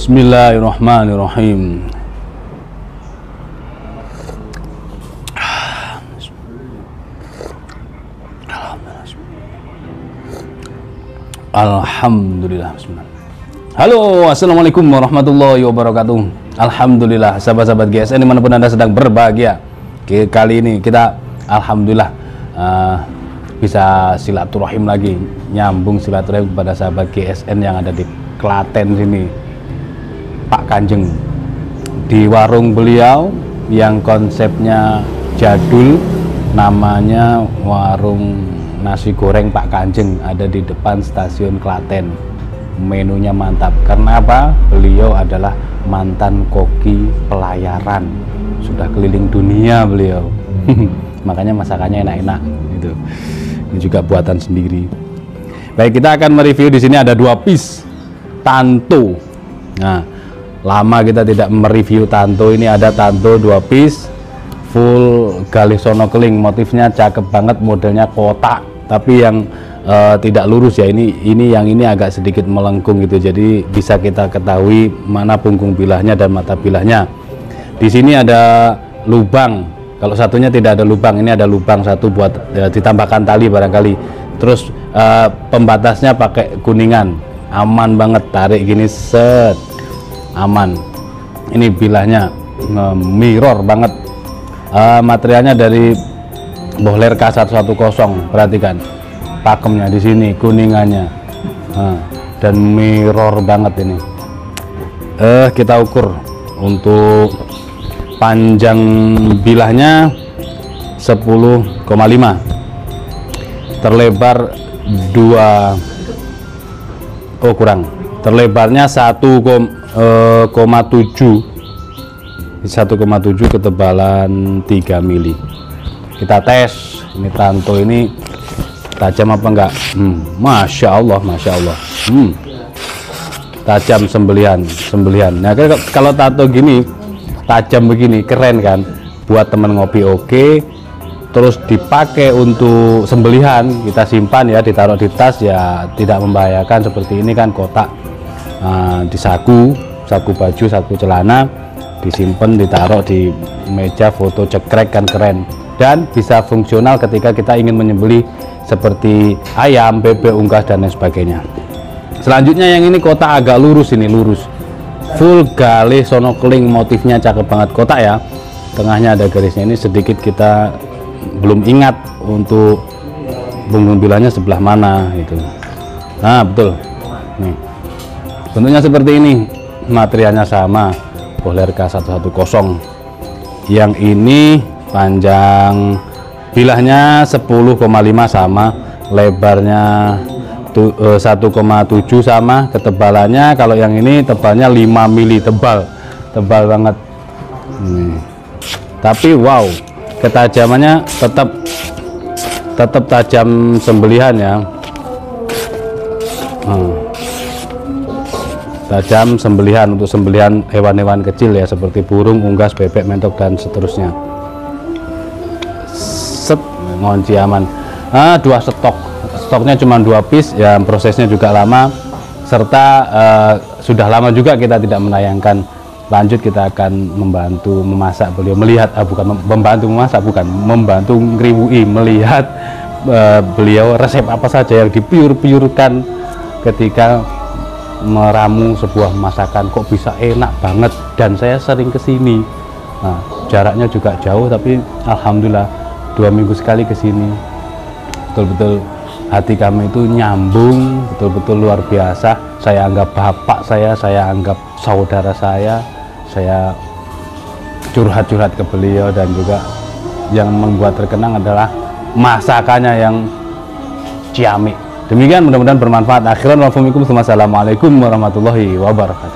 Bismillahirrahmanirrahim. Alhamdulillah. Bismillah. Halo, assalamualaikum warahmatullahi wabarakatuh. Alhamdulillah, sahabat-sahabat GSN dimanapun Anda sedang berbahagia. Kali ini kita alhamdulillah bisa silaturahim lagi, nyambung silaturahim kepada sahabat GSN yang ada di Klaten sini. Pak Kanjeng di warung beliau yang konsepnya jadul, namanya warung nasi goreng Pak Kanjeng, ada di depan stasiun Klaten. Menunya mantap karena apa? Beliau adalah mantan koki pelayaran, sudah keliling dunia beliau. Makanya masakannya enak-enak gitu. Ini juga buatan sendiri. Baik, kita akan mereview. Di sini ada 2 piece tanto. Nah, lama kita tidak mereview tanto. Ini ada tanto 2 piece full galih sono keling, motifnya cakep banget, modelnya kotak tapi yang tidak lurus ya. Ini yang ini agak sedikit melengkung gitu, jadi bisa kita ketahui mana punggung bilahnya dan mata bilahnya. Di sini ada lubang, kalau satunya tidak ada lubang, ini ada lubang satu buat ditambahkan tali barangkali. Terus pembatasnya pakai kuningan, aman banget, tarik gini set, aman. Ini bilahnya mirror banget. Materialnya dari bohler kasar 10, perhatikan pakemnya di sini, kuningannya, dan mirror banget ini. Kita ukur untuk panjang bilahnya 10,5, terlebar 2, oh kurang, terlebarnya 1,7, ketebalan 3 mili. Kita tes ini Tanto ini tajam apa enggak. Masya Allah, Masya Allah. Tajam sembelihan. Nah kalau Tanto gini tajam begini keren kan, buat temen ngopi oke. Terus dipakai untuk sembelihan, kita simpan ya, ditaruh di tas ya, tidak membahayakan. Seperti ini kan kotak, di saku baju, saku celana, disimpan, ditaruh di meja, foto cekrek kan keren. Dan bisa fungsional ketika kita ingin menyembelih seperti ayam, bebek, unggas dan lain sebagainya. Selanjutnya yang ini kotak agak lurus, ini lurus, full galih sono keling, motifnya cakep banget kotak ya. Tengahnya ada garisnya, ini sedikit kita belum ingat untuk punggung bilahnya sebelah mana itu. Nah betul, nih bentuknya seperti ini, materialnya sama, Bohler K110. Yang ini panjang bilahnya 10,5 sama, lebarnya 1,7 sama, ketebalannya kalau yang ini tebalnya 5 mili, tebal banget. Tapi wow, ketajamannya tetap tajam sembelihan ya. Tajam sembelihan untuk sembelihan hewan-hewan kecil ya, seperti burung, unggas, bebek, mentok dan seterusnya. Set, ngunci aman. Dua stoknya cuma 2 piece ya, prosesnya juga lama, serta sudah lama juga kita tidak menayangkan. Lanjut kita akan membantu memasak beliau, melihat bukan membantu memasak, bukan membantu ngriwui, melihat beliau resep apa saja yang dipiur-piurkan ketika meramu sebuah masakan, kok bisa enak banget. Dan saya sering kesini, jaraknya juga jauh, tapi alhamdulillah 2 minggu sekali kesini, betul-betul hati kami itu nyambung, betul-betul luar biasa. Saya anggap bapak saya anggap saudara saya curhat-curhat ke beliau. Dan juga yang membuat terkenang adalah masakannya yang ciamik. Demikian, mudah-mudahan bermanfaat. Akhiran wa assalamualaikum warahmatullahi wabarakatuh.